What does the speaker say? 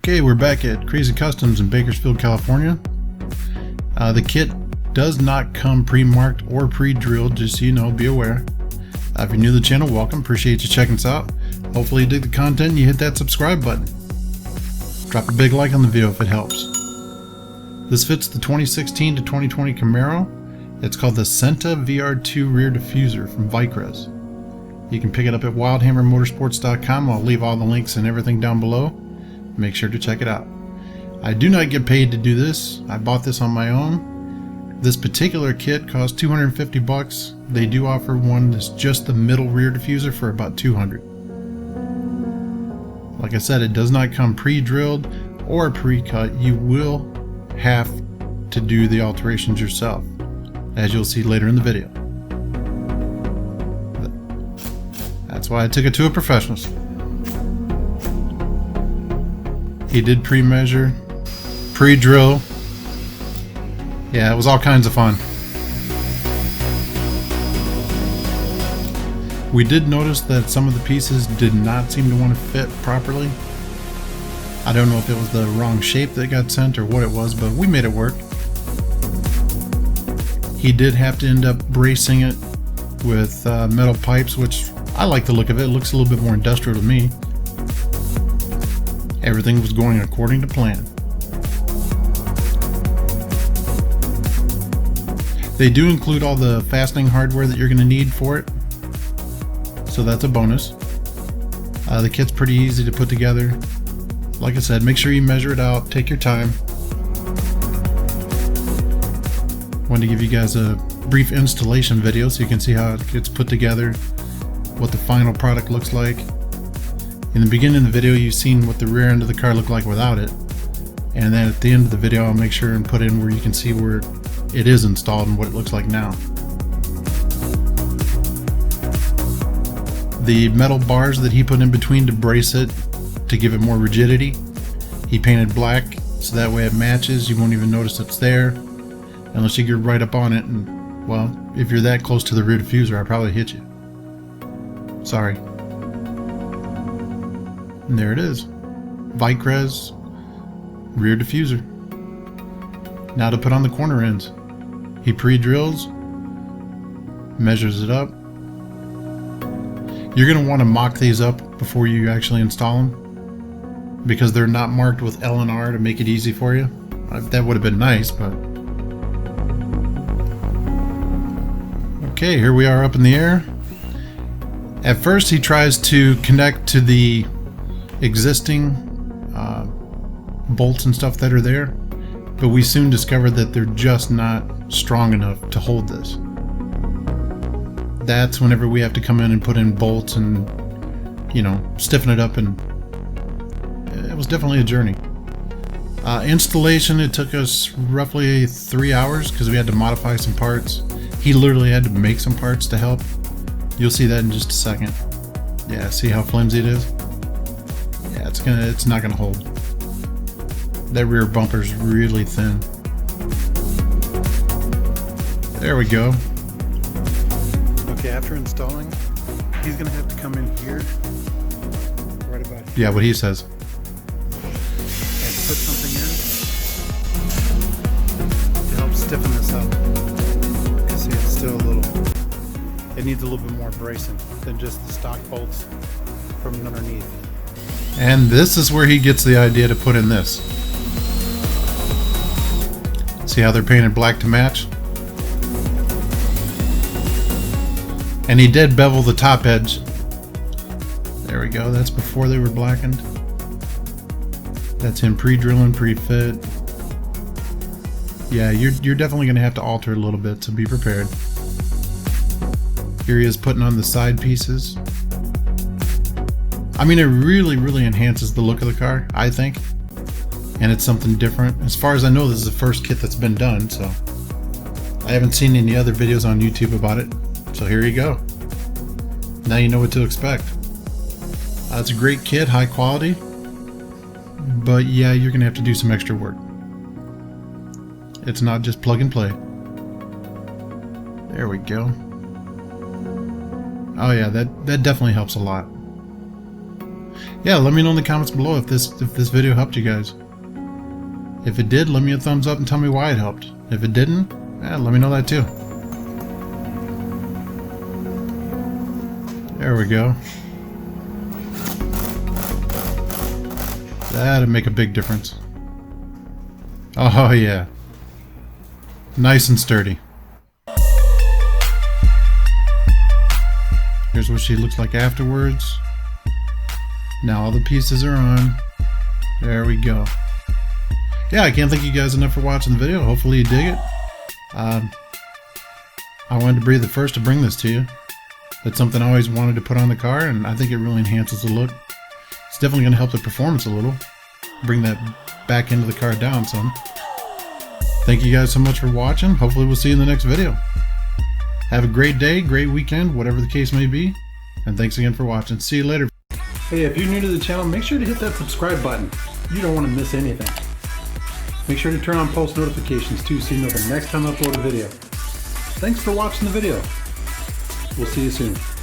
Okay, we're back at Krazy Kustomz in Bakersfield, California. The kit does not come pre-marked or pre-drilled, just so you know, be aware. If you're new to the channel, welcome. Appreciate you checking us out. Hopefully you dig the content and you hit that subscribe button. Drop a big like on the video if it helps. This fits the 2016 to 2020 Camaro. It's called the Centa VR2 rear diffuser from Vicrez. You can pick it up at wildhammermotorsports.com. I'll leave all the links and everything down below. Make sure to check it out. I do not get paid to do this. I bought this on my own. This particular kit costs 250 bucks. They do offer one that's just the middle rear diffuser for about 200. Like I said, it does not come pre-drilled or pre-cut. You will have to do the alterations yourself, as you'll see later in the video. That's why I took it to a professional. He did pre-measure, pre-drill. Yeah, it was all kinds of fun. We did notice that some of the pieces did not seem to want to fit properly. I don't know if it was the wrong shape that got sent or what it was, but we made it work. He did have to end up bracing it with metal pipes, which I like the look of it. It looks a little bit more industrial to me. Everything was going according to plan. They do include all the fastening hardware that you're going to need for it, so that's a bonus. The kit's pretty easy to put together. Like I said, make sure you measure it out, take your time. Wanted to give you guys a brief installation video so you can see how it gets put together, what the final product looks like. In the beginning of the video, you've seen what the rear end of the car looked like without it. And then at the end of the video, I'll make sure and put in where you can see where it is installed and what it looks like now. The metal bars that he put in between to brace it, to give it more rigidity, he painted black so that way it matches. You won't even notice it's there unless you get right up on it, and well, if you're that close to the rear diffuser, I'll probably hit you. Sorry. And there it is. Vicrez rear diffuser. Now to put on the corner ends. He pre-drills, measures it up. You're going to want to mock these up before you actually install them, because they're not marked with L and R to make it easy for you. That would have been nice, but... Okay, here we are up in the air. At first he tries to connect to the existing bolts and stuff that are there, but we soon discovered that they're just not strong enough to hold this. That's whenever we have to come in and put in bolts and, you know, stiffen it up, and it was definitely a journey. Installation, it took us roughly 3 hours because we had to modify some parts. He literally had to make some parts to help. You'll see that in just a second. Yeah, see how flimsy it is? Yeah, it's not gonna hold. That rear bumper's really thin. There we go. Okay, after installing, he's gonna have to come in here, right about here. Yeah, what he says. And put something in to help stiffen this up. You see, it's still a little. It needs a little bit more bracing than just the stock bolts from underneath. And this is where he gets the idea to put in this. See how they're painted black to match? And he did bevel the top edge. There we go, that's before they were blackened. That's him pre-drilling, pre-fit. Yeah, you're definitely going to have to alter it a little bit, so be prepared. Here he is putting on the side pieces. I mean, it really enhances the look of the car, I think. And it's something different. As far as I know, this is the first kit that's been done, so I haven't seen any other videos on YouTube about it. So here you go. Now you know what to expect. It's a great kit, high quality. But yeah, you're going to have to do some extra work. It's not just plug and play. There we go. Oh yeah, that definitely helps a lot. Yeah, let me know in the comments below if this video helped you guys. If it did, let me a thumbs up and tell me why it helped. If it didn't, let me know that too. There we go. That'd make a big difference. Oh yeah. Nice and sturdy. Here's what she looks like afterwards. Now all the pieces are on. There we go. Yeah, I can't thank you guys enough for watching the video. Hopefully you dig it. I wanted to be the first to bring this to you. That's something I always wanted to put on the car, and I think it really enhances the look. It's definitely going to help the performance a little. Bring that back into the car down some. Thank you guys so much for watching. Hopefully we'll see you in the next video. Have a great day, great weekend, whatever the case may be. And thanks again for watching. See you later. Hey, if you're new to the channel, make sure to hit that subscribe button. You don't want to miss anything. Make sure to turn on post notifications too so you know the next time I upload a video. Thanks for watching the video. We'll see you soon.